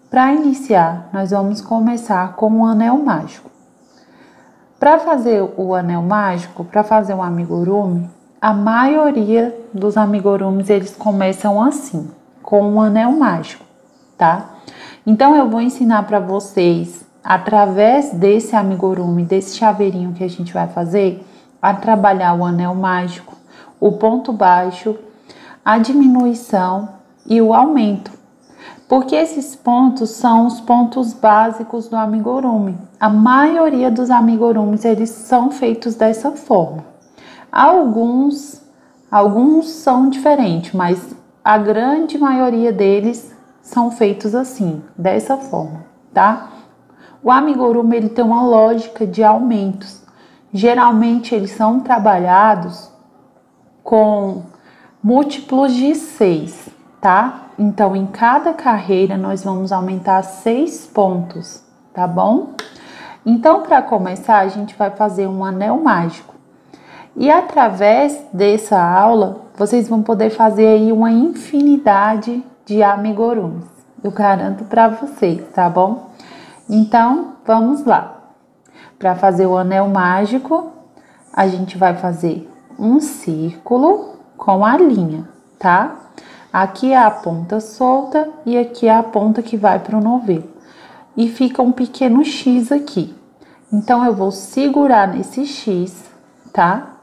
Para iniciar, nós vamos começar com um anel mágico. Para fazer o anel mágico, para fazer um amigurumi, a maioria dos amigurumis eles começam assim, com um anel mágico, tá? Então eu vou ensinar para vocês, através desse amigurumi, desse chaveirinho que a gente vai fazer, a trabalhar o anel mágico, o ponto baixo, a diminuição e o aumento. Porque esses pontos são os pontos básicos do amigurumi. A maioria dos amigurumis eles são feitos dessa forma. Alguns são diferentes, mas a grande maioria deles são feitos assim, dessa forma, tá? O amigurumi ele tem uma lógica de aumentos. Geralmente eles são trabalhados com múltiplos de 6, tá? Então, em cada carreira, nós vamos aumentar 6 pontos, tá bom? Então, para começar, a gente vai fazer um anel mágico. E através dessa aula, vocês vão poder fazer aí uma infinidade de amigurumis. Eu garanto para vocês, tá bom? Então, vamos lá. Para fazer o anel mágico, a gente vai fazer um círculo com a linha, tá? Aqui é a ponta solta e aqui é a ponta que vai para o novelo. E fica um pequeno X aqui. Então, eu vou segurar nesse X, tá?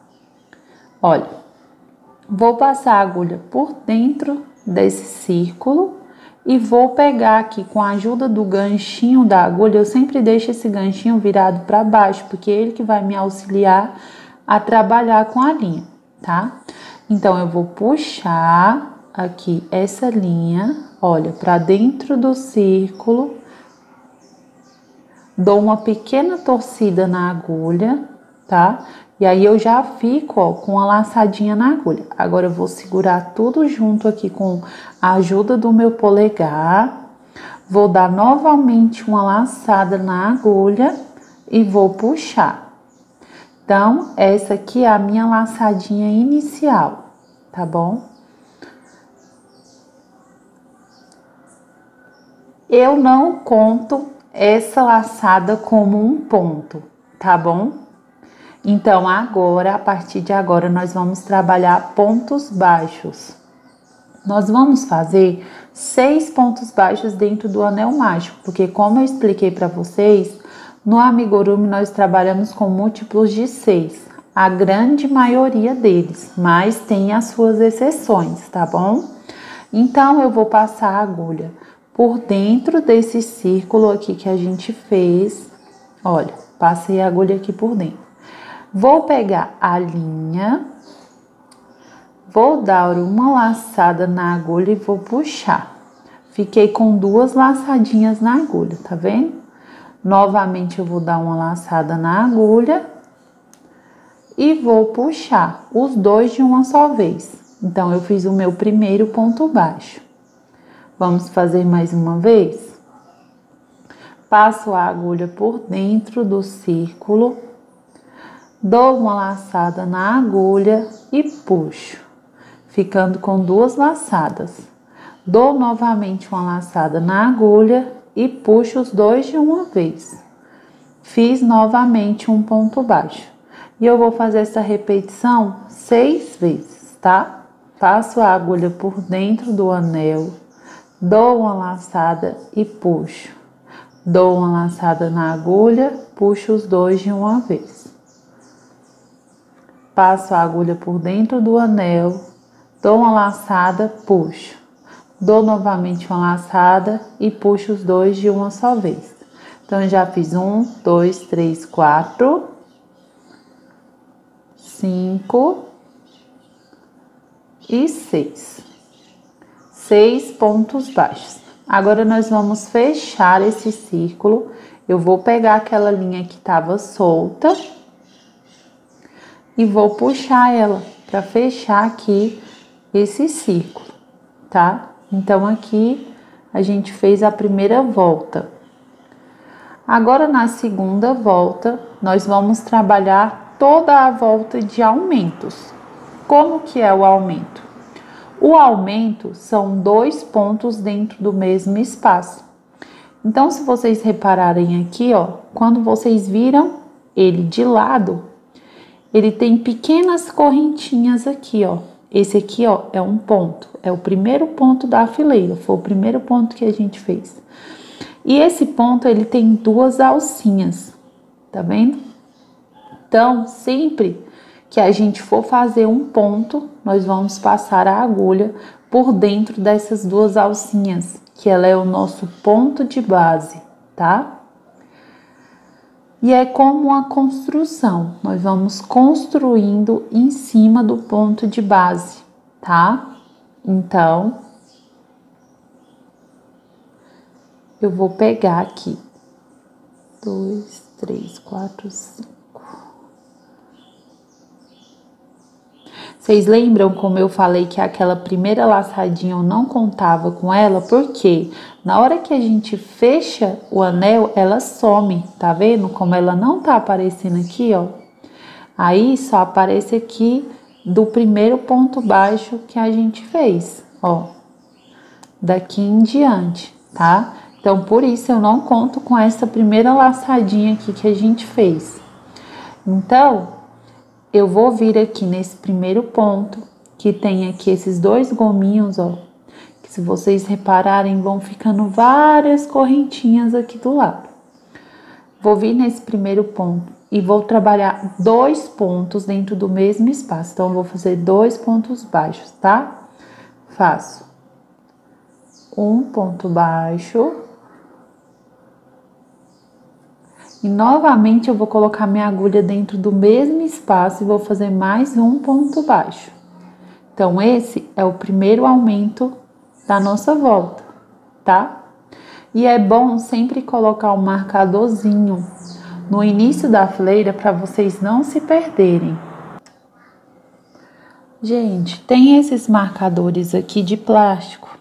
Olha, vou passar a agulha por dentro desse círculo e vou pegar aqui com a ajuda do ganchinho da agulha. Eu sempre deixo esse ganchinho virado para baixo, porque é ele que vai me auxiliar a trabalhar com a linha, tá? Então, eu vou puxar aqui essa linha, olha, para dentro do círculo, dou uma pequena torcida na agulha, tá? E aí eu já fico, ó, com a laçadinha na agulha. Agora eu vou segurar tudo junto aqui com a ajuda do meu polegar, vou dar novamente uma laçada na agulha e vou puxar. Então, essa aqui é a minha laçadinha inicial, tá bom? Eu não conto essa laçada como um ponto, tá bom? Então, agora, a partir de agora, nós vamos trabalhar pontos baixos. Nós vamos fazer 6 pontos baixos dentro do anel mágico, porque como eu expliquei para vocês, no amigurumi nós trabalhamos com múltiplos de 6, a grande maioria deles, mas tem as suas exceções, tá bom? Então, eu vou passar a agulha por dentro desse círculo aqui que a gente fez. Olha, passei a agulha aqui por dentro. Vou pegar a linha, vou dar uma laçada na agulha e vou puxar. Fiquei com 2 laçadinhas na agulha, tá vendo? Novamente eu vou dar uma laçada na agulha e vou puxar os 2 de uma só vez. Então, eu fiz o meu primeiro ponto baixo. Vamos fazer mais uma vez? Passo a agulha por dentro do círculo, dou uma laçada na agulha e puxo, ficando com 2 laçadas. Dou novamente uma laçada na agulha e puxo os 2 de uma vez. Fiz novamente um ponto baixo. E eu vou fazer essa repetição 6 vezes, tá? Passo a agulha por dentro do anel, dou uma laçada e puxo. Dou uma laçada na agulha, puxo os 2 de uma vez. Passo a agulha por dentro do anel, dou uma laçada, puxo. Dou novamente uma laçada e puxo os 2 de uma só vez. Então, eu já fiz 1, 2, 3, 4, 5 e 6. 6 pontos baixos. Agora, nós vamos fechar esse círculo. Eu vou pegar aquela linha que estava solta e vou puxar ela para fechar aqui esse círculo, tá? Então, aqui a gente fez a primeira volta. Agora, na segunda volta, nós vamos trabalhar toda a volta de aumentos. Como que é o aumento? O aumento são 2 pontos dentro do mesmo espaço. Então, se vocês repararem aqui, ó, quando vocês viram ele de lado, ele tem pequenas correntinhas aqui, ó. Esse aqui, ó, é um ponto, é o primeiro ponto da fileira, foi o primeiro ponto que a gente fez. E esse ponto, ele tem duas alcinhas, tá vendo? Então, sempre que a gente for fazer um ponto, nós vamos passar a agulha por dentro dessas duas alcinhas, que ela é o nosso ponto de base, tá? E é como uma construção, nós vamos construindo em cima do ponto de base, tá? Então, eu vou pegar aqui, 2, 3, 4, 5. Vocês lembram como eu falei que aquela primeira laçadinha eu não contava com ela? Porque na hora que a gente fecha o anel, ela some, tá vendo? Como ela não tá aparecendo aqui, ó. Aí só aparece aqui do primeiro ponto baixo que a gente fez, ó. Daqui em diante, tá? Então, por isso eu não conto com essa primeira laçadinha aqui que a gente fez. Então, eu vou vir aqui nesse primeiro ponto, que tem aqui esses dois gominhos, ó, que se vocês repararem, vão ficando várias correntinhas aqui do lado. Vou vir nesse primeiro ponto e vou trabalhar 2 pontos dentro do mesmo espaço. Então, eu vou fazer 2 pontos baixos, tá? Faço um ponto baixo. E novamente eu vou colocar minha agulha dentro do mesmo espaço e vou fazer mais um ponto baixo. Então, esse é o primeiro aumento da nossa volta, tá? E é bom sempre colocar um marcadorzinho no início da fileira para vocês não se perderem. Gente, tem esses marcadores aqui de plástico.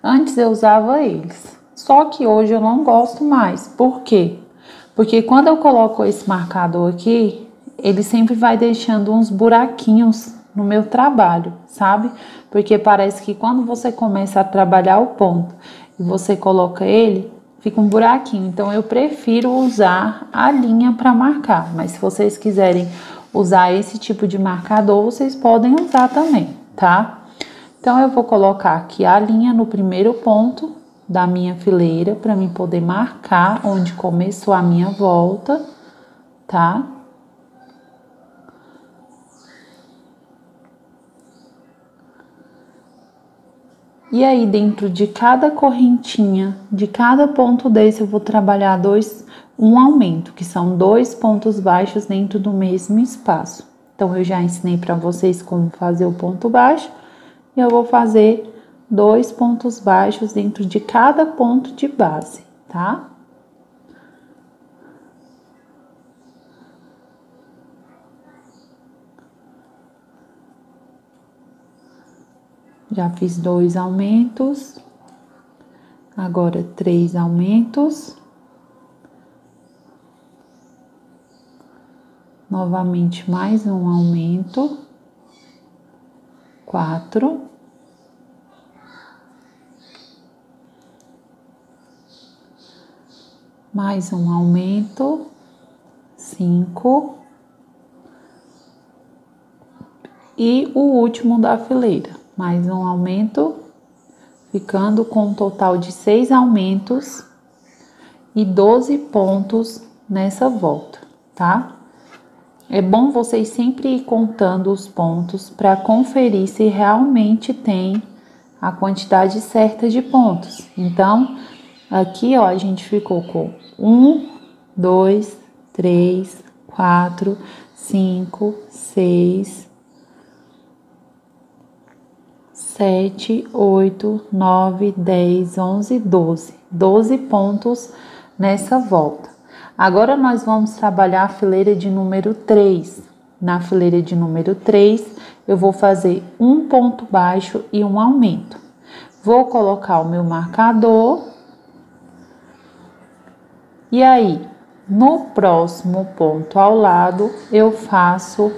Antes eu usava eles, só que hoje eu não gosto mais. Por quê? Porque quando eu coloco esse marcador aqui, ele sempre vai deixando uns buraquinhos no meu trabalho, sabe? Porque parece que quando você começa a trabalhar o ponto e você coloca ele, fica um buraquinho. Então, eu prefiro usar a linha para marcar. Mas se vocês quiserem usar esse tipo de marcador, vocês podem usar também, tá? Então, eu vou colocar aqui a linha no primeiro ponto da minha fileira, para mim poder marcar onde começou a minha volta, tá? E aí, dentro de cada correntinha, de cada ponto desse, eu vou trabalhar um aumento, que são 2 pontos baixos dentro do mesmo espaço. Então, eu já ensinei para vocês como fazer o ponto baixo, e eu vou fazer 2 pontos baixos dentro de cada ponto de base, tá? Já fiz 2 aumentos, agora 3 aumentos. Novamente mais um aumento, 4. Mais um aumento, 5. E o último da fileira, mais um aumento, ficando com um total de 6 aumentos e 12 pontos nessa volta, tá? É bom vocês sempre ir contando os pontos para conferir se realmente tem a quantidade certa de pontos. Então, aqui, ó, a gente ficou com 1, 2, 3, 4, 5, 6, 7, 8, 9, 10, 11, 12. 12 pontos nessa volta. Agora, nós vamos trabalhar a fileira de número 3. Na fileira de número 3, eu vou fazer um ponto baixo e um aumento. Vou colocar o meu marcador. E aí, no próximo ponto ao lado, eu faço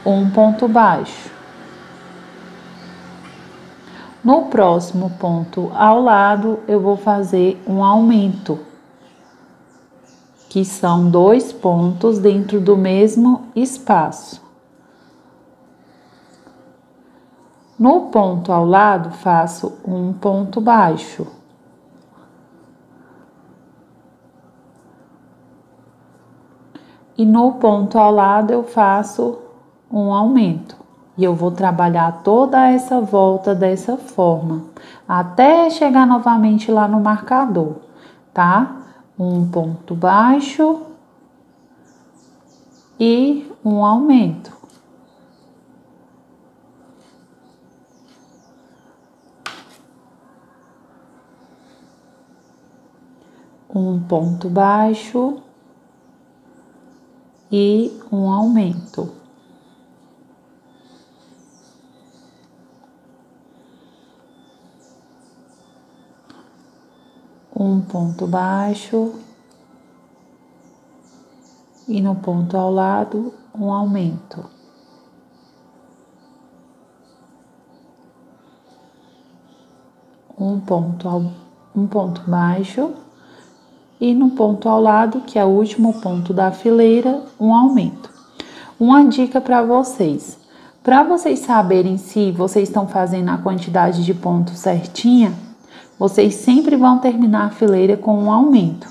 um ponto baixo. No próximo ponto ao lado, eu vou fazer um aumento, que são 2 pontos dentro do mesmo espaço. No ponto ao lado, faço um ponto baixo. E no ponto ao lado, eu faço um aumento. E eu vou trabalhar toda essa volta dessa forma, até chegar novamente lá no marcador, tá? Um ponto baixo e um aumento. Um ponto baixo e um aumento. Um ponto baixo e no ponto ao lado um aumento. Um ponto baixo e no ponto ao lado, que é o último ponto da fileira, um aumento. Uma dica para vocês saberem se vocês estão fazendo a quantidade de pontos certinha, vocês sempre vão terminar a fileira com um aumento.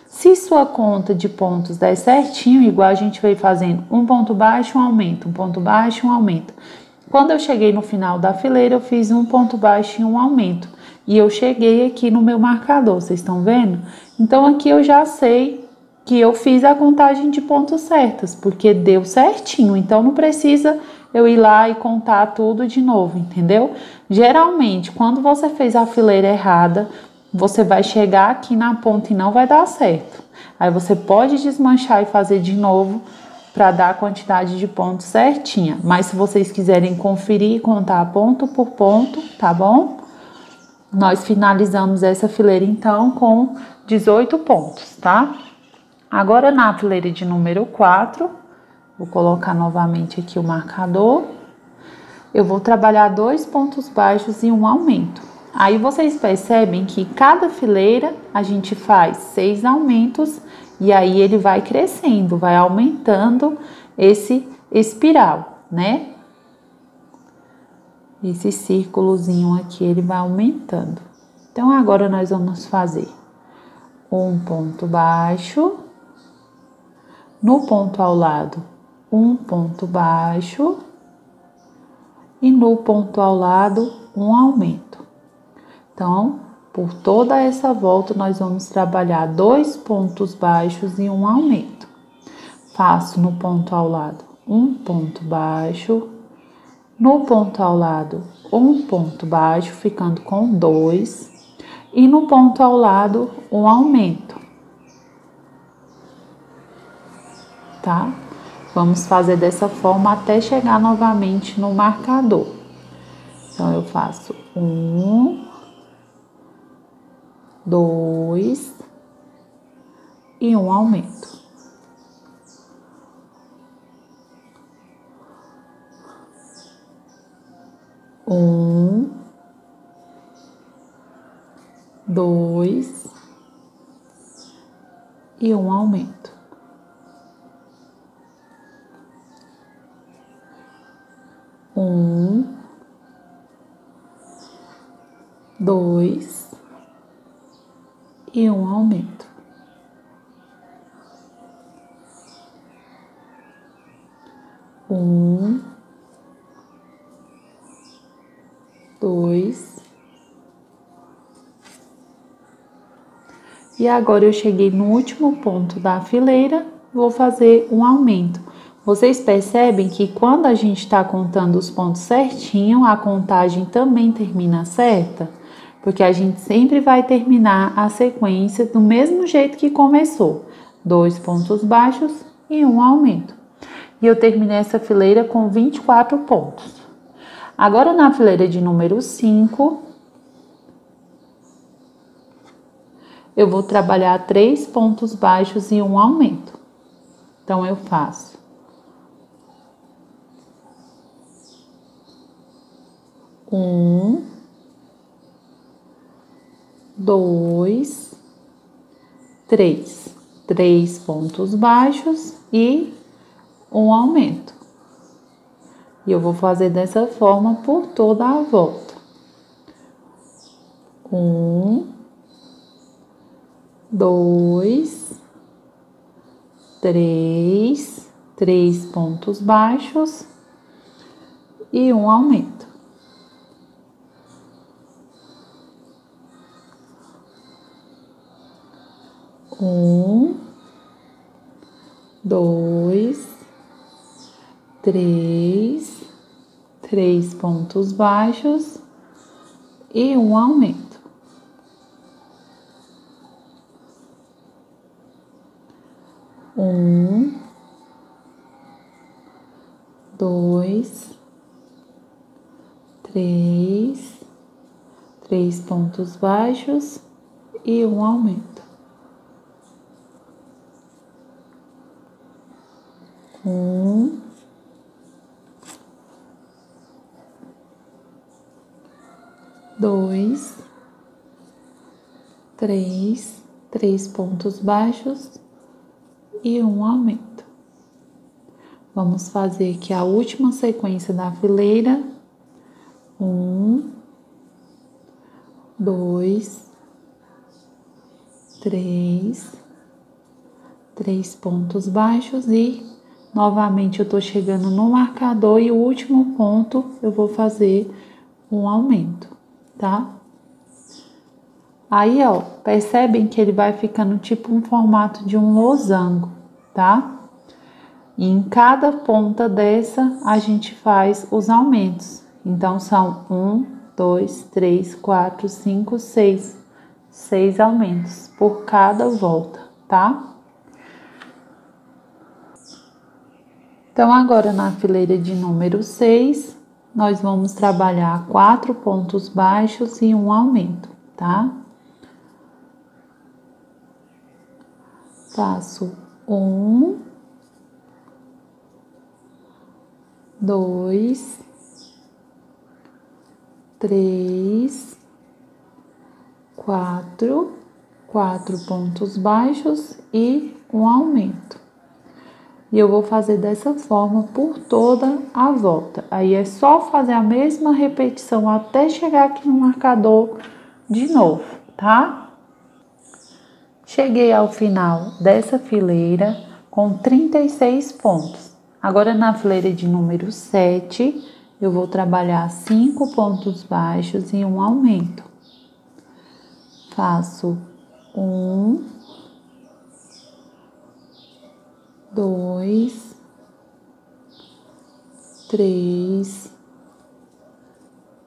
Se sua conta de pontos der certinho, igual a gente veio fazendo um ponto baixo, um aumento, um ponto baixo, um aumento. Quando eu cheguei no final da fileira, eu fiz um ponto baixo e um aumento. E eu cheguei aqui no meu marcador, vocês estão vendo? Então aqui eu já sei que eu fiz a contagem de pontos certas, porque deu certinho. Então não precisa eu ir lá e contar tudo de novo, entendeu? Geralmente, quando você fez a fileira errada, você vai chegar aqui na ponta e não vai dar certo. Aí você pode desmanchar e fazer de novo para dar a quantidade de pontos certinha. Mas se vocês quiserem conferir e contar ponto por ponto, tá bom? Nós finalizamos essa fileira então com 18 pontos, tá? Agora na fileira de número 4, vou colocar novamente aqui o marcador. Eu vou trabalhar 2 pontos baixos e um aumento. Aí vocês percebem que cada fileira a gente faz 6 aumentos e aí ele vai crescendo, vai aumentando esse espiral, né? Esse círculozinho aqui, ele vai aumentando. Então, agora nós vamos fazer um ponto baixo, no ponto ao lado, um ponto baixo e no ponto ao lado, um aumento. Então, por toda essa volta, nós vamos trabalhar 2 pontos baixos e um aumento. Faço no ponto ao lado um ponto baixo, no ponto ao lado um ponto baixo, ficando com 2, e no ponto ao lado um aumento, tá? Vamos fazer dessa forma até chegar novamente no marcador. Então, eu faço 1, 2 e um aumento. Um, 2 e um aumento. Um, 2 e um aumento. Um, 2 e agora eu cheguei no último ponto da fileira, vou fazer um aumento. Vocês percebem que quando a gente está contando os pontos certinho, a contagem também termina certa? Porque a gente sempre vai terminar a sequência do mesmo jeito que começou. 2 pontos baixos e um aumento. E eu terminei essa fileira com 24 pontos. Agora, na fileira de número 5, eu vou trabalhar 3 pontos baixos e um aumento. Então, eu faço 1, 2, 3. 3 pontos baixos e um aumento. E eu vou fazer dessa forma por toda a volta. 1, 2, 3, 3 pontos baixos e um aumento. 1, 2, 3, 3 pontos baixos e um aumento. 1, 2, 3, 3 pontos baixos e um aumento. 1, 2, 3, 3 pontos baixos e um aumento. Vamos fazer aqui a última sequência da fileira. 1, 2, 3, 3 pontos baixos e novamente eu tô chegando no marcador e o último ponto eu vou fazer um aumento, tá? Aí, ó, percebem que ele vai ficando tipo um formato de um losango, tá? E em cada ponta dessa a gente faz os aumentos. Então, são 1, 2, 3, 4, 5, 6. 6 aumentos por cada volta, tá? Então, agora na fileira de número 6, nós vamos trabalhar 4 pontos baixos e um aumento, tá? Faço 1, 2, 3, 4, 4 pontos baixos e um aumento. E eu vou fazer dessa forma por toda a volta. Aí é só fazer a mesma repetição até chegar aqui no marcador de novo, tá? Cheguei ao final dessa fileira com 36 pontos. Agora na fileira de número 7, eu vou trabalhar 5 pontos baixos e um aumento. Faço 1, 2, 3,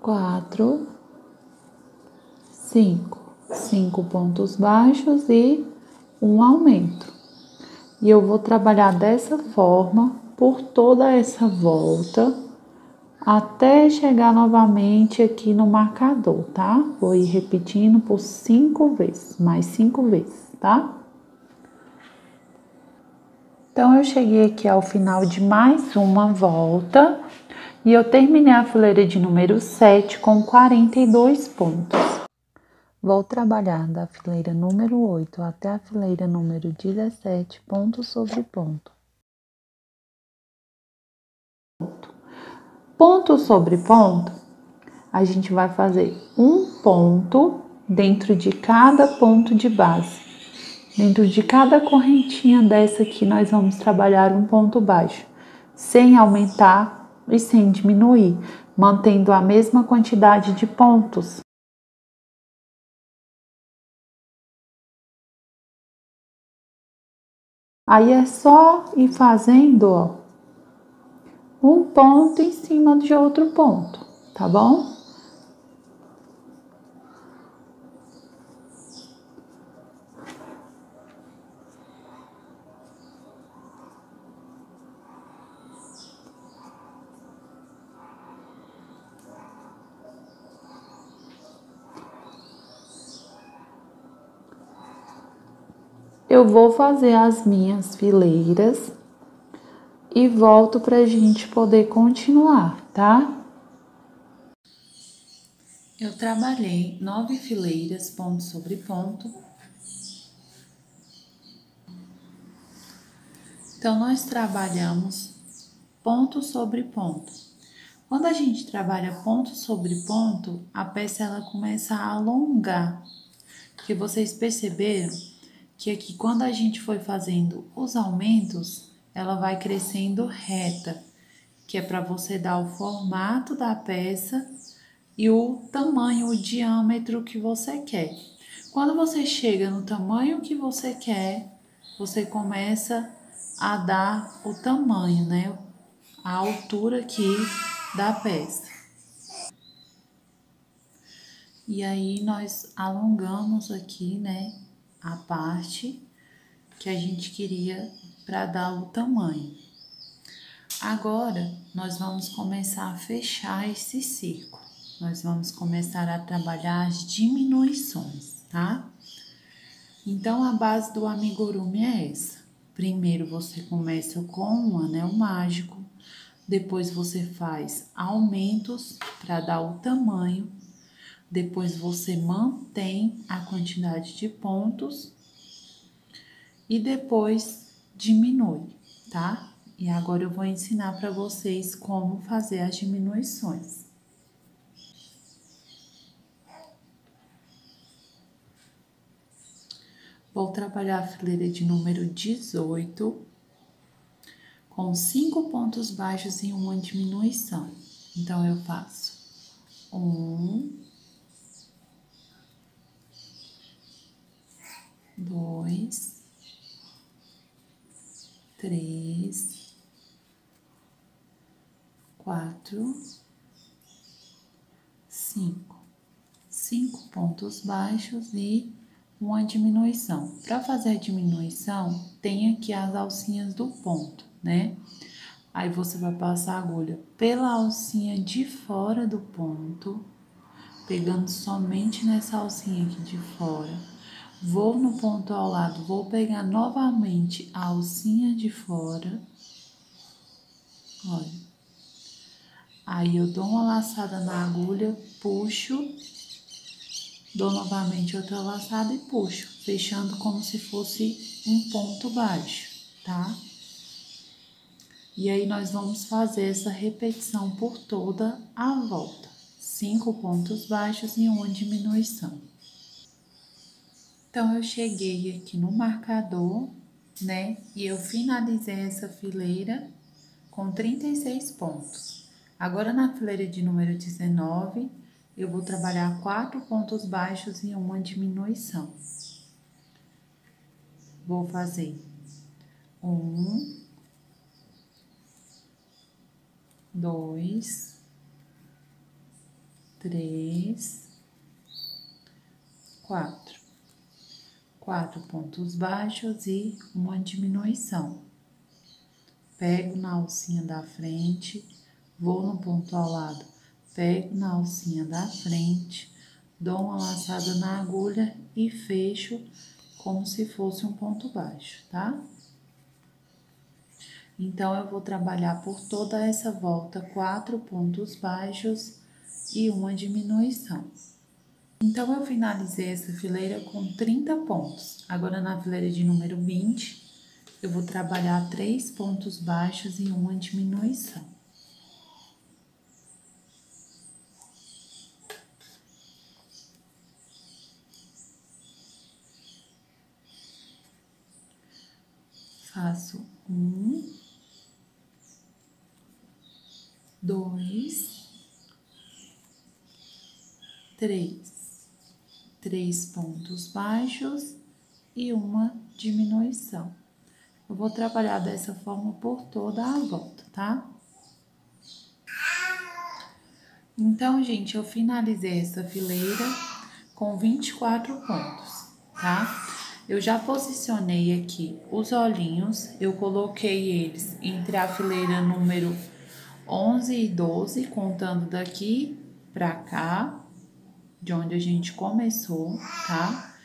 4, 5. 5 pontos baixos e um aumento. E eu vou trabalhar dessa forma por toda essa volta até chegar novamente aqui no marcador, tá? Vou ir repetindo por 5 vezes, mais 5 vezes, tá? Então, eu cheguei aqui ao final de mais uma volta e eu terminei a fileira de número 7 com 42 pontos. Vou trabalhar da fileira número 8 até a fileira número 17, ponto sobre ponto. Ponto sobre ponto, a gente vai fazer um ponto dentro de cada ponto de base. Dentro de cada correntinha dessa aqui, nós vamos trabalhar um ponto baixo, sem aumentar e sem diminuir, mantendo a mesma quantidade de pontos. Aí é só ir fazendo, ó, um ponto em cima de outro ponto, tá bom? Eu vou fazer as minhas fileiras e volto pra gente poder continuar, tá? Eu trabalhei 9 fileiras, ponto sobre ponto. Então, nós trabalhamos ponto sobre ponto. Quando a gente trabalha ponto sobre ponto, a peça ela começa a alongar. Porque vocês perceberam que aqui, quando a gente foi fazendo os aumentos, ela vai crescendo reta, que é para você dar o formato da peça e o tamanho, o diâmetro que você quer. Quando você chega no tamanho que você quer, você começa a dar o tamanho, né? A altura aqui da peça. E aí nós alongamos aqui, né, a parte que a gente queria para dar o tamanho. Agora nós vamos começar a fechar esse círculo. Nós vamos começar a trabalhar as diminuições, tá? Então, a base do amigurumi é essa. Primeiro você começa com um anel mágico, depois você faz aumentos para dar o tamanho, depois você mantém a quantidade de pontos e depois diminui, tá? E agora eu vou ensinar para vocês como fazer as diminuições. Vou trabalhar a fileira de número 18 com 5 pontos baixos e uma diminuição. Então, eu faço 1, 2, 3, 4, 5. 5 pontos baixos e uma diminuição. Para fazer a diminuição, tem aqui as alcinhas do ponto, né? Aí você vai passar a agulha pela alcinha de fora do ponto, pegando somente nessa alcinha aqui de fora. Vou no ponto ao lado, vou pegar novamente a alcinha de fora. Olha. Aí eu dou uma laçada na agulha, puxo, dou novamente outra laçada e puxo, fechando como se fosse um ponto baixo, tá? E aí nós vamos fazer essa repetição por toda a volta. 5 pontos baixos e uma diminuição. Então, eu cheguei aqui no marcador, né? E eu finalizei essa fileira com 36 pontos. Agora, na fileira de número 19, eu vou trabalhar 4 pontos baixos e uma diminuição. Vou fazer 1, 2, 3, 4. 4 pontos baixos e uma diminuição. Pego na alcinha da frente, vou no ponto ao lado, pego na alcinha da frente, dou uma laçada na agulha e fecho como se fosse um ponto baixo, tá? Então, eu vou trabalhar por toda essa volta 4 pontos baixos e uma diminuição. Então, eu finalizei essa fileira com 30 pontos. Agora, na fileira de número 20, eu vou trabalhar 3 pontos baixos e uma diminuição. Faço 1, 2, 3. 3 pontos baixos e uma diminuição. Eu vou trabalhar dessa forma por toda a volta, tá? Então, gente, eu finalizei essa fileira com 24 pontos, tá? Eu já posicionei aqui os olhinhos, eu coloquei eles entre a fileira número 11 e 12, contando daqui pra cá, de onde a gente começou, tá?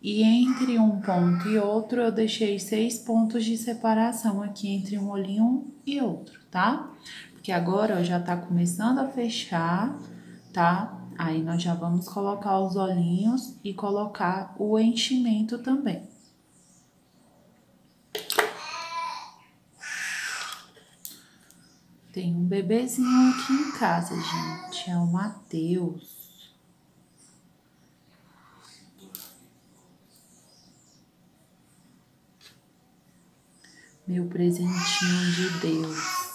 E entre um ponto e outro, eu deixei 6 pontos de separação aqui entre um olhinho e outro, tá? Porque agora, ó, já tá começando a fechar, tá? Aí, nós já vamos colocar os olhinhos e colocar o enchimento também. Tem um bebezinho aqui em casa, gente, é o Matheus. Meu presentinho de Deus.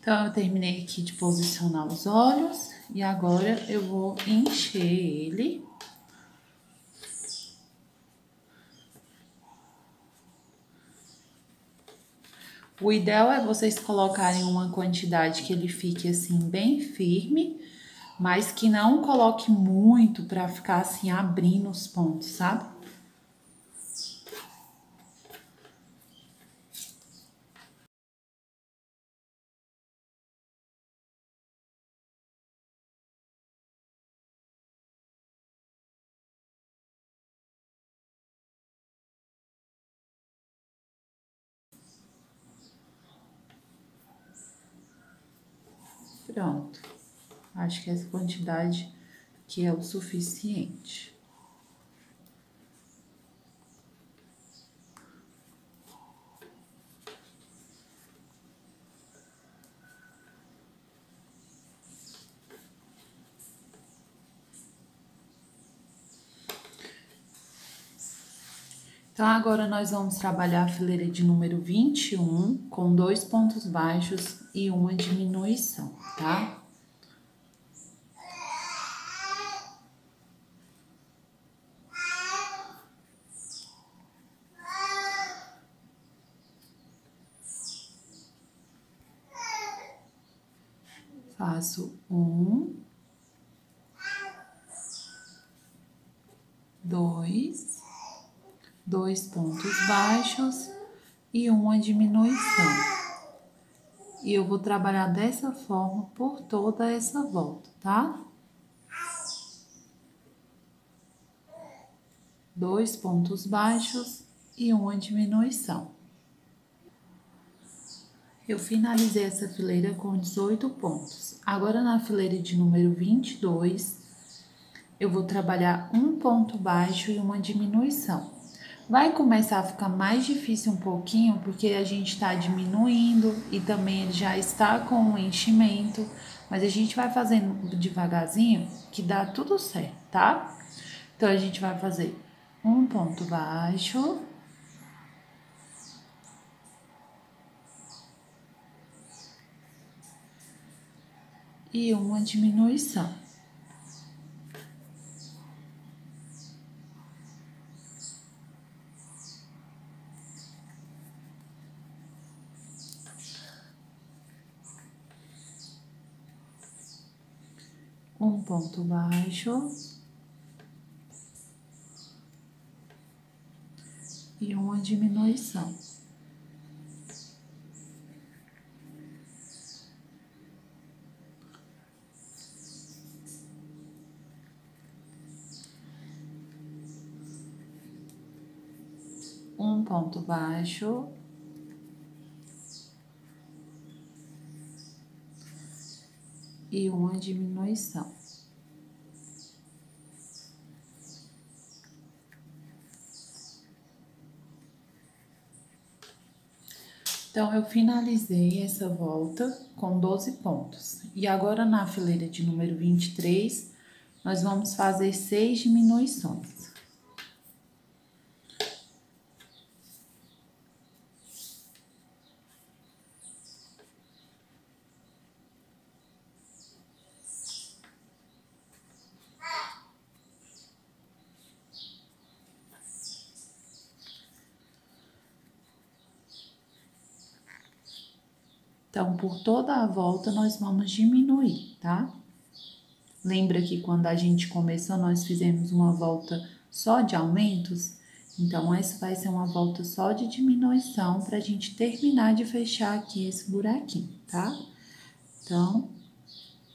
Então, eu terminei aqui de posicionar os olhos e agora eu vou encher ele. O ideal é vocês colocarem uma quantidade que ele fique assim bem firme, mas que não coloque muito pra ficar assim abrindo os pontos, sabe? Pronto. Acho que essa quantidade aqui é o suficiente. Então, agora nós vamos trabalhar a fileira de número 21 com 2 pontos baixos e uma diminuição, tá? Faço 1, 2, 2 pontos baixos e uma diminuição. E eu vou trabalhar dessa forma por toda essa volta, tá? 2 pontos baixos e uma diminuição. Eu finalizei essa fileira com 18 pontos. Agora, na fileira de número 22, eu vou trabalhar um ponto baixo e uma diminuição. Vai começar a ficar mais difícil um pouquinho, porque a gente está diminuindo e também ele já está com o enchimento, mas a gente vai fazendo devagarzinho que dá tudo certo, tá? Então, a gente vai fazer um ponto baixo e uma diminuição. Um ponto baixo e uma diminuição. Um ponto baixo e uma diminuição. Então, eu finalizei essa volta com 12 pontos. E agora, na fileira de número 23, nós vamos fazer 6 diminuições. Então, por toda a volta, nós vamos diminuir, tá? Lembra que quando a gente começou, nós fizemos uma volta só de aumentos? Então, essa vai ser uma volta só de diminuição para a gente terminar de fechar aqui esse buraquinho, tá? Então,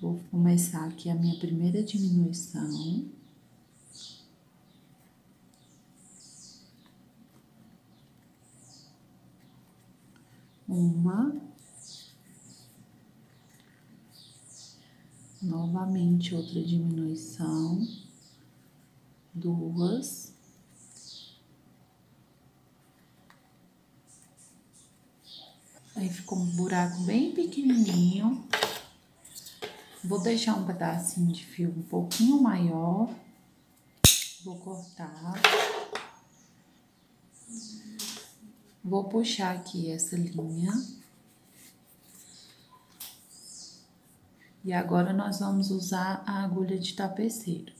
vou começar aqui a minha primeira diminuição. Uma. Novamente, outra diminuição. Duas. Aí ficou um buraco bem pequenininho. Vou deixar um pedacinho de fio um pouquinho maior. Vou cortar. Vou puxar aqui essa linha. E agora, nós vamos usar a agulha de tapeceiro.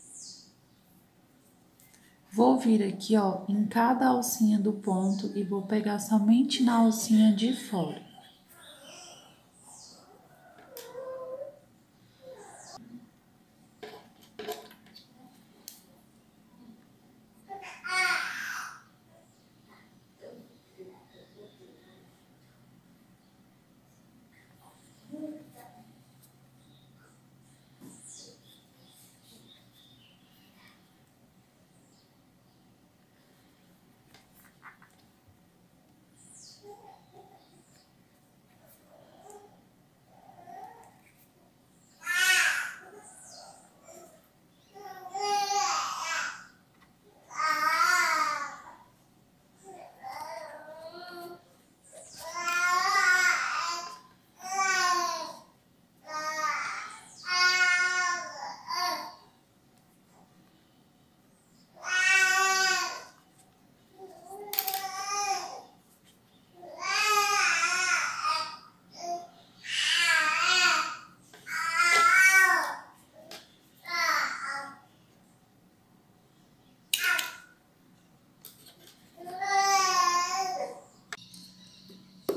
Vou vir aqui, ó, em cada alcinha do ponto e vou pegar somente na alcinha de fora.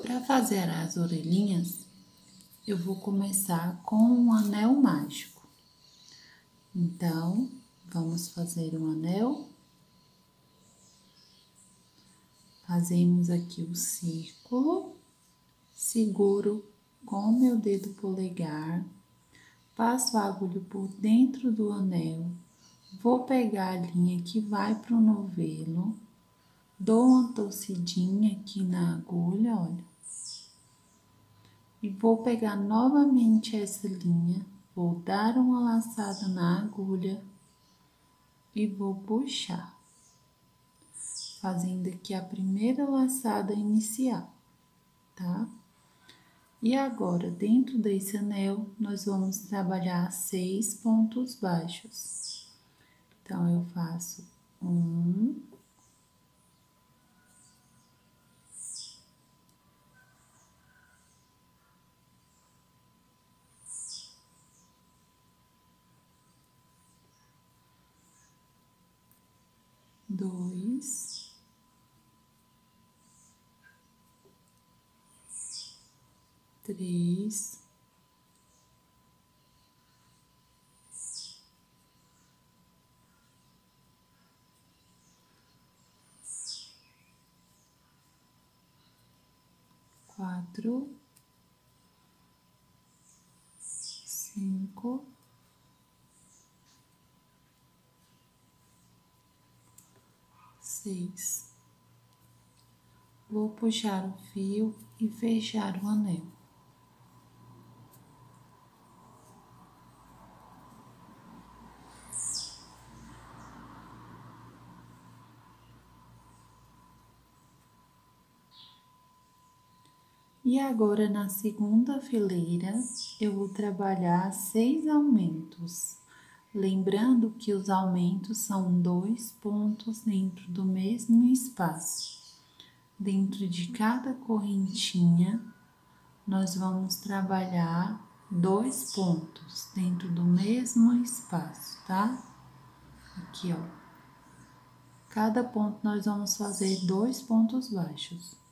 Para fazer as orelhinhas, eu vou começar com um anel mágico. Então, vamos fazer um anel. Fazemos aqui o círculo, seguro com o meu dedo polegar, passo a agulha por dentro do anel, vou pegar a linha que vai para o novelo, dou uma torcidinha aqui na agulha, olha. E vou pegar novamente essa linha, vou dar uma laçada na agulha e vou puxar, fazendo aqui a primeira laçada inicial, tá? E agora, dentro desse anel, nós vamos trabalhar 6 pontos baixos. Então, eu faço 1, 2, 3, 4, 5, 6. Vou puxar o fio e fechar o anel. E agora, na segunda fileira, eu vou trabalhar 6 aumentos. Lembrando que os aumentos são 2 pontos dentro do mesmo espaço. Dentro de cada correntinha, nós vamos trabalhar 2 pontos dentro do mesmo espaço, tá? Aqui, ó. Cada ponto nós vamos fazer 2 pontos baixos.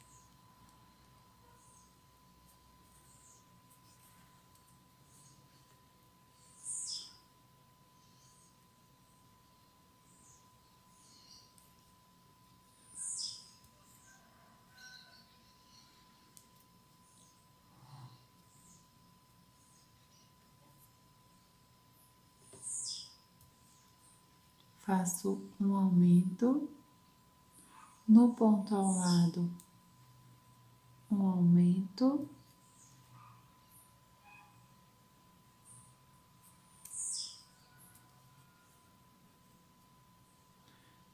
Faço um aumento, no ponto ao lado, um aumento,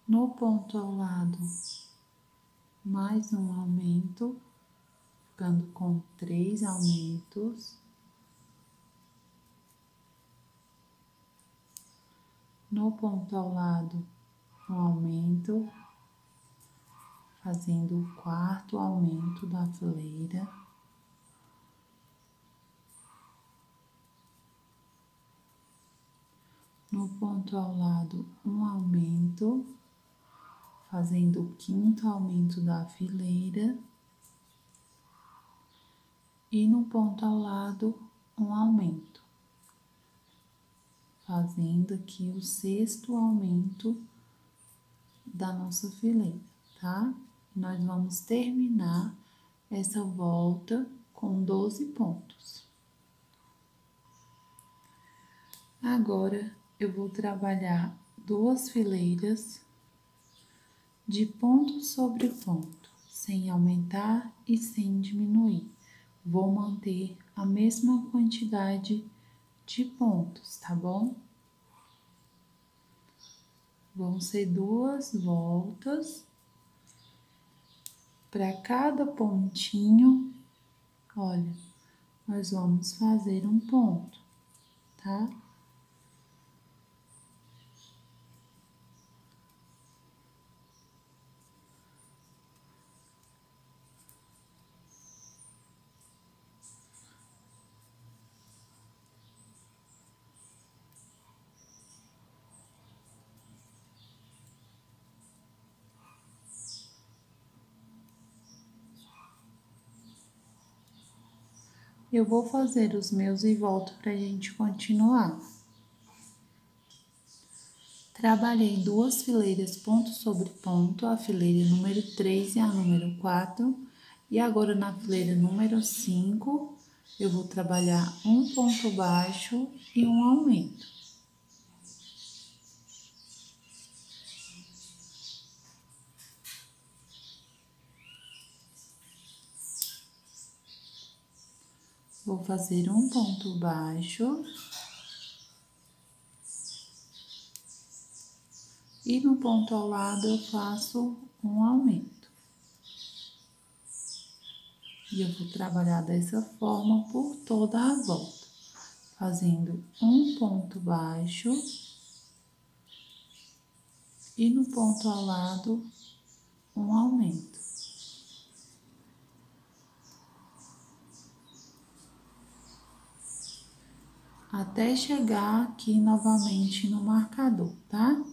no ponto ao lado, mais um aumento, ficando com 3 aumentos, no ponto ao lado, um aumento, fazendo o 4º aumento da fileira. No ponto ao lado, um aumento, fazendo o 5º aumento da fileira. E no ponto ao lado, um aumento, fazendo aqui o 6º aumento da nossa fileira, tá? Nós vamos terminar essa volta com 12 pontos. Agora, eu vou trabalhar 2 fileiras de ponto sobre ponto, sem aumentar e sem diminuir. Vou manter a mesma quantidade de pontos, tá bom? Vão ser 2 voltas. Para cada pontinho, olha, nós vamos fazer um ponto, tá? Eu vou fazer os meus e volto para a gente continuar. Trabalhei 2 fileiras ponto sobre ponto, a fileira número 3 e a número 4. E agora na fileira número 5, eu vou trabalhar um ponto baixo e um aumento. Vou fazer um ponto baixo. E no ponto ao lado eu faço um aumento. E eu vou trabalhar dessa forma por toda a volta, fazendo um ponto baixo. E no ponto ao lado, um aumento. Até chegar aqui novamente no marcador, tá?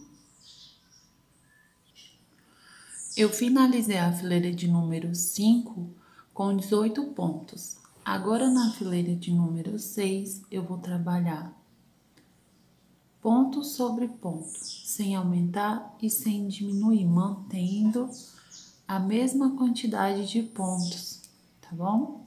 Eu finalizei a fileira de número 5 com 18 pontos. Agora, na fileira de número 6, eu vou trabalhar ponto sobre ponto, sem aumentar e sem diminuir, mantendo a mesma quantidade de pontos, tá bom?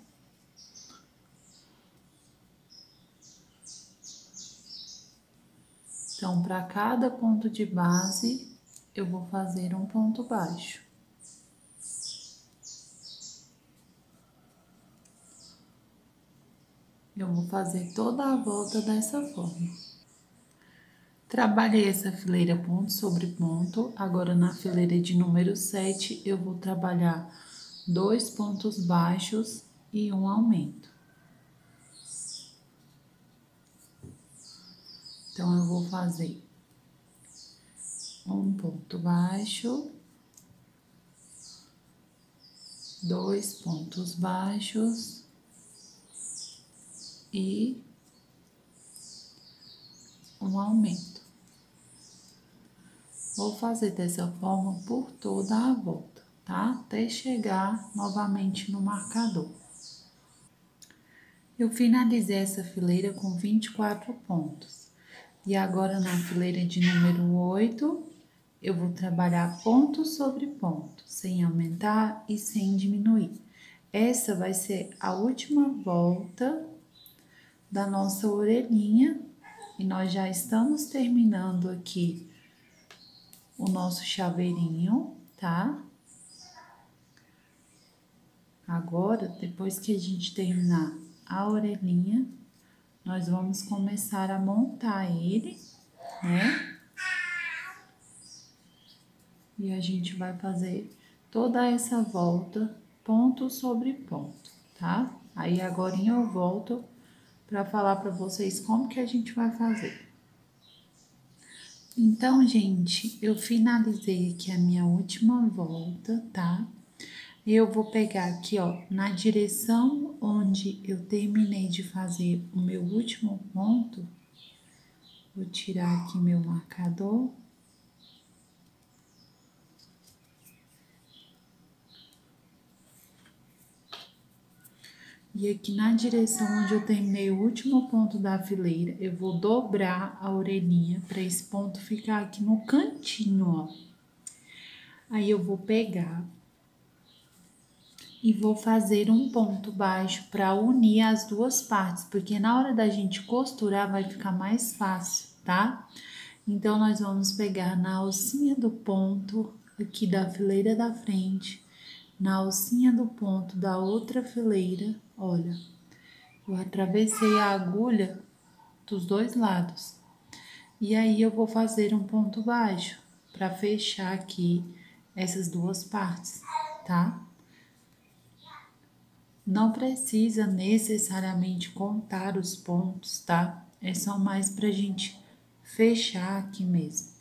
Então, para cada ponto de base, eu vou fazer um ponto baixo. Eu vou fazer toda a volta dessa forma. Trabalhei essa fileira ponto sobre ponto. Agora, na fileira de número 7, eu vou trabalhar 2 pontos baixos e um aumento. Então, eu vou fazer um ponto baixo, 2 pontos baixos e um aumento. Vou fazer dessa forma por toda a volta, tá? Até chegar novamente no marcador. Eu finalizei essa fileira com 24 pontos. E agora, na fileira de número 8, eu vou trabalhar ponto sobre ponto, sem aumentar e sem diminuir. Essa vai ser a última volta da nossa orelhinha e nós já estamos terminando aqui o nosso chaveirinho, tá? Agora, depois que a gente terminar a orelhinha, nós vamos começar a montar ele, né? E a gente vai fazer toda essa volta, ponto sobre ponto, tá? Aí agora eu volto para falar para vocês como que a gente vai fazer. Então, gente, eu finalizei aqui a minha última volta, tá? Eu vou pegar aqui, ó, na direção onde eu terminei de fazer o meu último ponto, vou tirar aqui meu marcador. E aqui na direção onde eu terminei o último ponto da fileira, eu vou dobrar a orelhinha para esse ponto ficar aqui no cantinho, ó. Aí eu vou pegar e vou fazer um ponto baixo para unir as duas partes, porque na hora da gente costurar vai ficar mais fácil, tá? Então, nós vamos pegar na alcinha do ponto aqui da fileira da frente, na alcinha do ponto da outra fileira, olha, eu atravessei a agulha dos dois lados. E aí, eu vou fazer um ponto baixo para fechar aqui essas duas partes, tá? Não precisa necessariamente contar os pontos, tá? É só mais pra gente fechar aqui mesmo.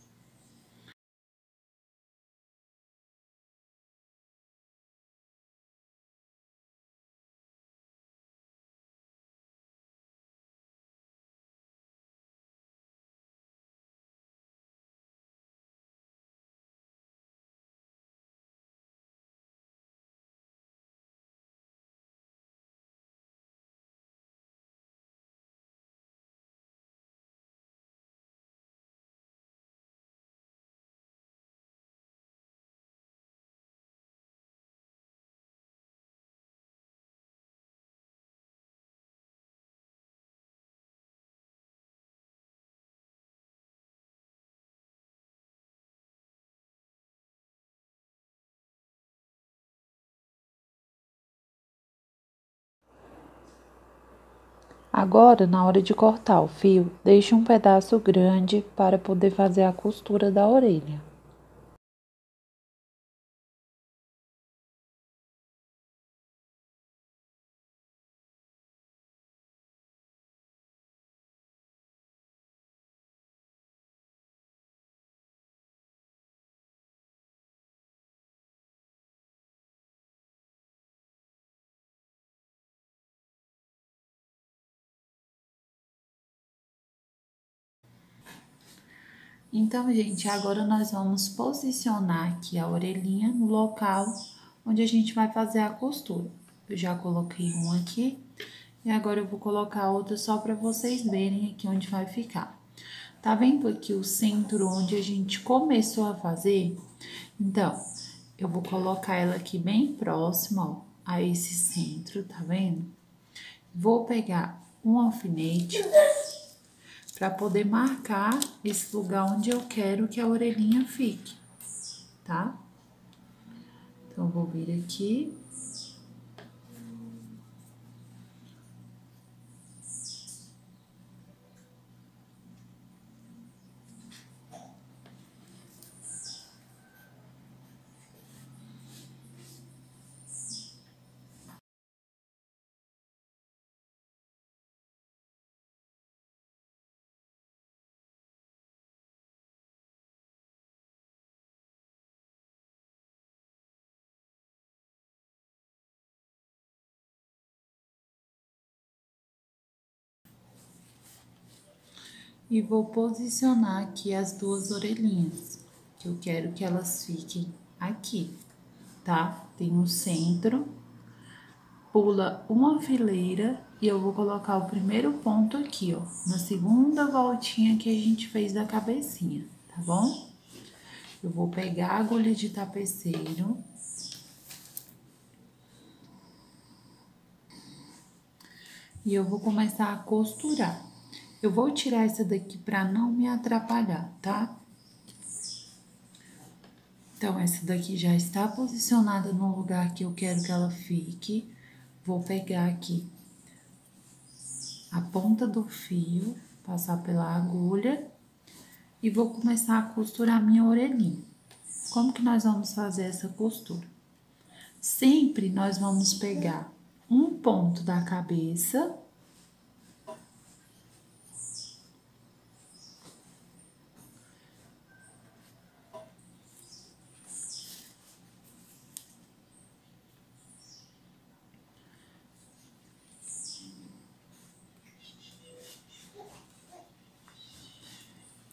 Agora, na hora de cortar o fio, deixe um pedaço grande para poder fazer a costura da orelha. Então, gente, agora nós vamos posicionar aqui a orelhinha no local onde a gente vai fazer a costura. Eu já coloquei um aqui e agora eu vou colocar outra só para vocês verem aqui onde vai ficar. Tá vendo aqui o centro onde a gente começou a fazer? Então, eu vou colocar ela aqui bem próxima, ó, a esse centro, tá vendo? Vou pegar um alfinete para poder marcar esse lugar onde eu quero que a orelhinha fique, tá? Então, eu vou vir aqui. E vou posicionar aqui as duas orelhinhas, que eu quero que elas fiquem aqui, tá? Tem o centro, pula uma fileira e eu vou colocar o primeiro ponto aqui, ó, na segunda voltinha que a gente fez da cabecinha, tá bom? Eu vou pegar a agulha de tapeceiro e eu vou começar a costurar. Eu vou tirar essa daqui pra não me atrapalhar, tá? Então, essa daqui já está posicionada no lugar que eu quero que ela fique. Vou pegar aqui a ponta do fio, passar pela agulha e vou começar a costurar minha orelhinha. Como que nós vamos fazer essa costura? Sempre nós vamos pegar um ponto da cabeça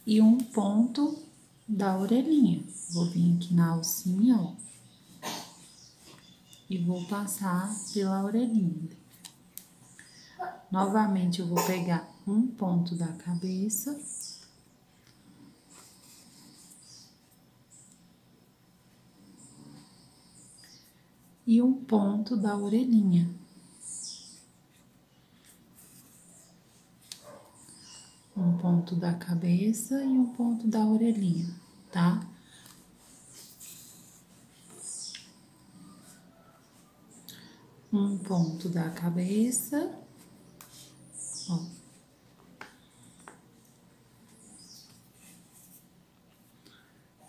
e um ponto da orelhinha. Vou vir aqui na alcinha, ó, e vou passar pela orelhinha. Novamente, eu vou pegar um ponto da cabeça e um ponto da orelhinha. Um ponto da cabeça e um ponto da orelhinha, tá? Um ponto da cabeça, ó.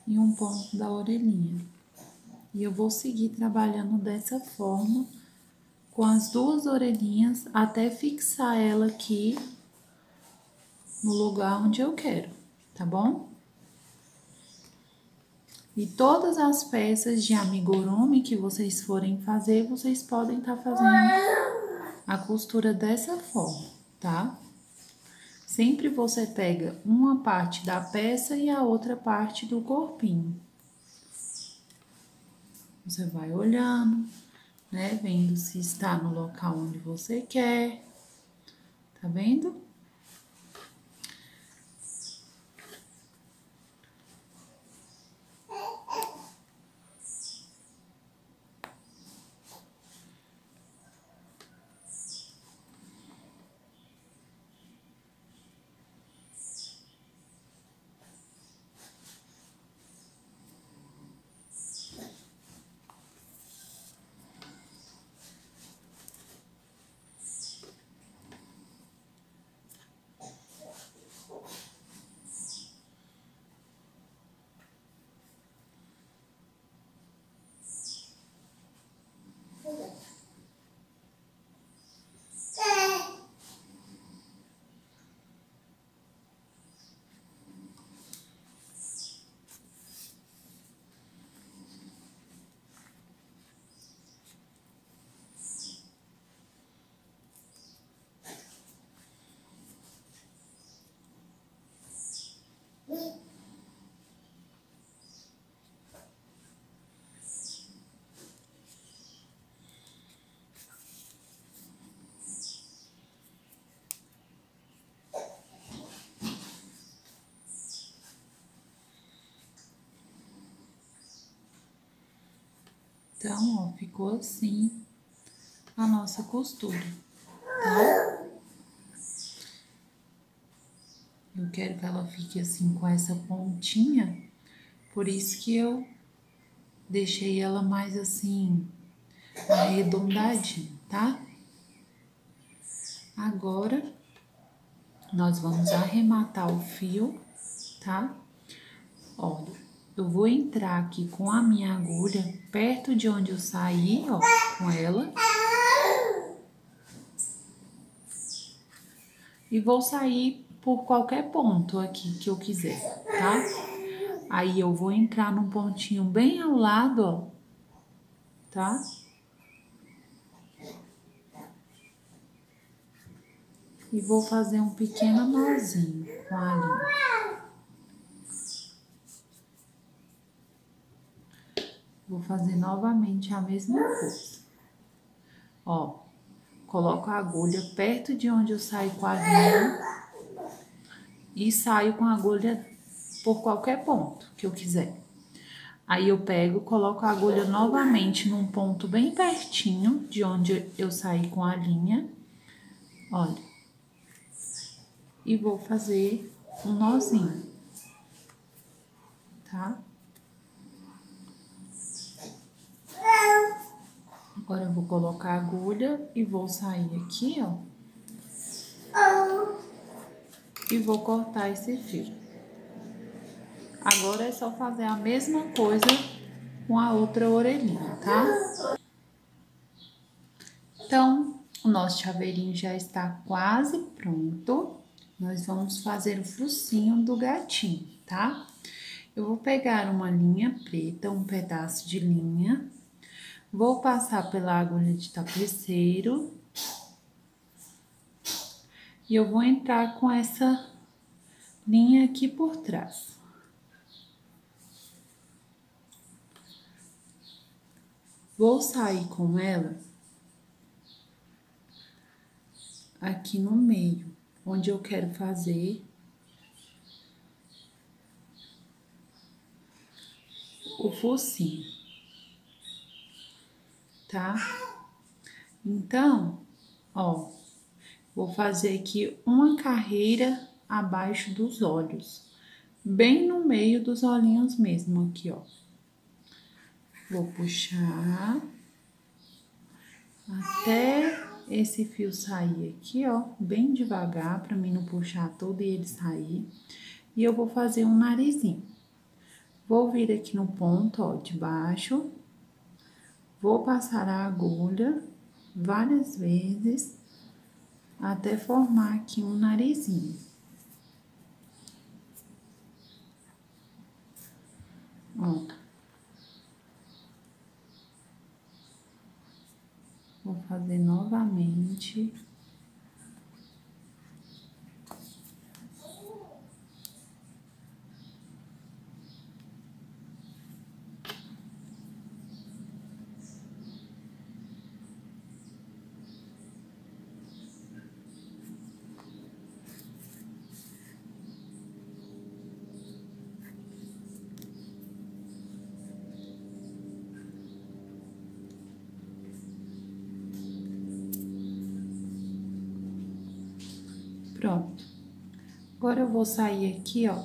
E um ponto da orelhinha. E eu vou seguir trabalhando dessa forma, com as duas orelhinhas, até fixar ela aqui no lugar onde eu quero, tá bom? E todas as peças de amigurumi que vocês forem fazer, vocês podem estar fazendo a costura dessa forma, tá? Sempre você pega uma parte da peça e a outra parte do corpinho. Você vai olhando, né? Vendo se está no local onde você quer. Tá vendo? Então, ó, ficou assim a nossa costura, tá? Eu quero que ela fique assim com essa pontinha, por isso que eu deixei ela mais assim arredondadinha, tá? Agora, nós vamos arrematar o fio, tá? Olha, eu vou entrar aqui com a minha agulha perto de onde eu saí, ó, com ela. E vou sair por qualquer ponto aqui que eu quiser, tá? Aí eu vou entrar num pontinho bem ao lado, ó, tá? E vou fazer um pequeno nozinho com a linha. Vou fazer novamente a mesma coisa. Ó, coloco a agulha perto de onde eu saio com a linha e saio com a agulha por qualquer ponto que eu quiser. Aí eu pego, coloco a agulha novamente num ponto bem pertinho de onde eu saí com a linha. Olha. E vou fazer um nozinho, tá? Agora eu vou colocar a agulha e vou sair aqui, ó. E vou cortar esse fio. Agora é só fazer a mesma coisa com a outra orelhinha, tá? Então, o nosso chaveirinho já está quase pronto. Nós vamos fazer o focinho do gatinho, tá? Eu vou pegar uma linha preta, um pedaço de linha, vou passar pela agulha de tapeceiro e eu vou entrar com essa linha aqui por trás. Vou sair com ela aqui no meio, onde eu quero fazer o focinho, tá? Então, ó, vou fazer aqui uma carreira abaixo dos olhos, bem no meio dos olhinhos mesmo aqui, ó. Vou puxar até esse fio sair aqui, ó, bem devagar, pra mim não puxar todo e ele sair. E eu vou fazer um narizinho. Vou vir aqui no ponto, ó, de baixo. Vou passar a agulha várias vezes até formar aqui um narizinho. Ó. Vou fazer novamente. Pronto. Agora eu vou sair aqui, ó,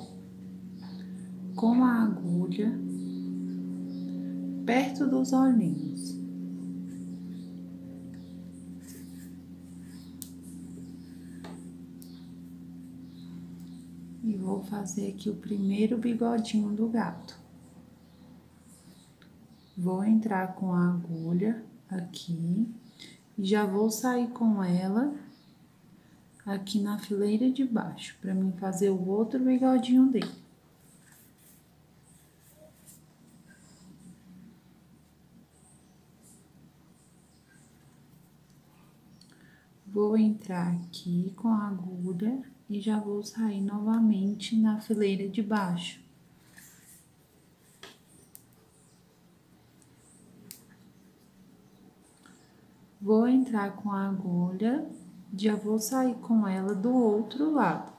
com a agulha perto dos olhinhos. E vou fazer aqui o primeiro bigodinho do gato. Vou entrar com a agulha aqui e já vou sair com ela aqui na fileira de baixo, pra mim fazer o outro bigodinho dele. Vou entrar aqui com a agulha e já vou sair novamente na fileira de baixo. Vou entrar com a agulha, já vou sair com ela do outro lado.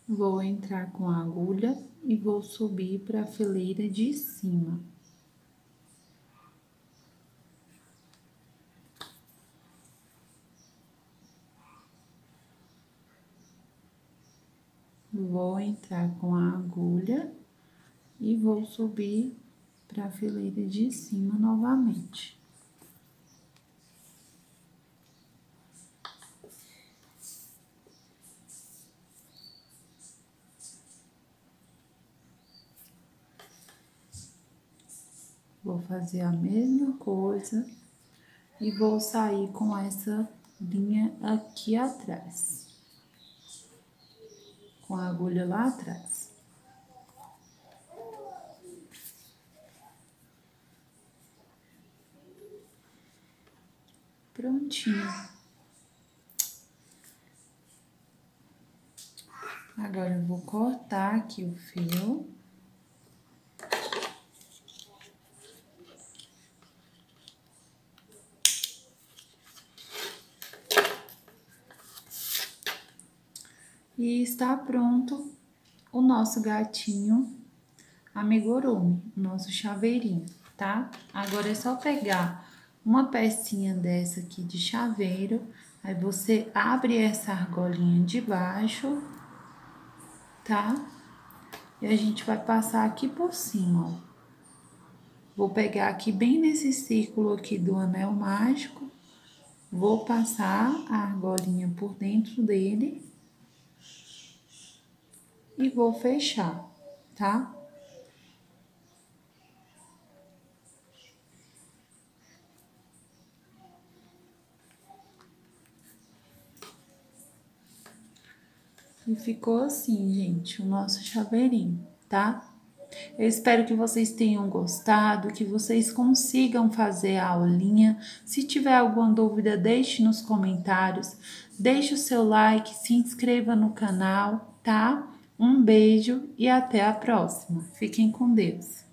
Vou entrar com a agulha e vou subir para a fileira de cima. Vou entrar com a agulha e vou subir para a fileira de cima novamente. Vou fazer a mesma coisa e vou sair com essa linha aqui atrás, com a agulha lá atrás. Prontinho. Agora eu vou cortar aqui o fio. E está pronto o nosso gatinho amigurumi, o nosso chaveirinho, tá? Agora é só pegar uma pecinha dessa aqui de chaveiro, aí você abre essa argolinha de baixo, tá? E a gente vai passar aqui por cima, ó. Vou pegar aqui bem nesse círculo aqui do anel mágico, vou passar a argolinha por dentro dele e vou fechar, tá? E ficou assim, gente, o nosso chaveirinho, tá? Eu espero que vocês tenham gostado, que vocês consigam fazer a aulinha. Se tiver alguma dúvida, deixe nos comentários. Deixe o seu like, se inscreva no canal, tá? Um beijo e até a próxima. Fiquem com Deus.